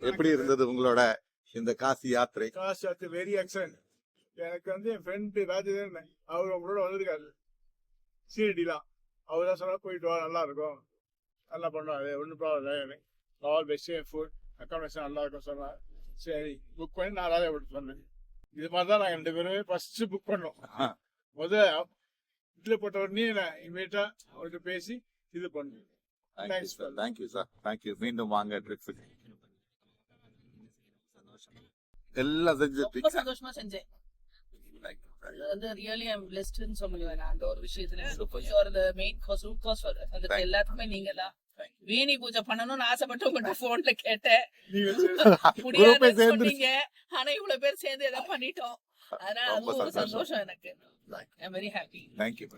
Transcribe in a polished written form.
எப்படி இருந்தது உங்களோட இந்த காசி யாத்திரை? காசி யாத்திரை வெரி எக்ஸலன்ட். எனக்கு என் ஃப்ரெண்டு ராஜேந்திரன் அவர் உங்களோட வந்திருக்காரு சீரடிலாம். அவர் தான் சொன்னா போயிட்டு வா, நல்லா இருக்கும், நல்லா பண்ணுவாரு, ஒன்றும் ப்ராப்ளம் இல்லை, ஆல் பெஸ்ட் ஃபுட் அக்காமடேஷன் நல்லா இருக்கும் சொன்னார். சரி புக் பண்ணி நான் ராஜா விட்டு சொன்னேன். இது மாதிரி தான் நாங்கள் 2 பேருமே ஃபர்ஸ்ட் புக் பண்ணோம். இதில் போட்ட உடனே நான் இமீடியட்டா அவர்கிட்ட பேசி இது பண்ணேன். Thank you sir, thank you. மீண்டும் வாங்க ட்ரிப்ஸுக்கு. எல்லாம் ரொம்ப சந்தோஷமா செஞ்சேன். ரியலி ஐ அம் பிளெஸ்ட்னு சொல்லுவேன் அந்த ஒரு விஷயத்துல. For the main cause root cause for அந்த எல்லாத்துக்குமே நீங்க தான். வீணி பூஜை பண்ணணும்னு ஆசைப்பட்டு உங்கள்கிட்ட போன்ல கேட்டேன், முடியாதுன்னு சொன்னீங்க. ஆனா இவ்வளவு பேர் சேர்ந்து எதாவது பண்ணிட்டோம். அதனால அது ஒரு சந்தோஷம் எனக்கு. ஐ அம் வெரி ஹாப்பி. தேங்க்யூ.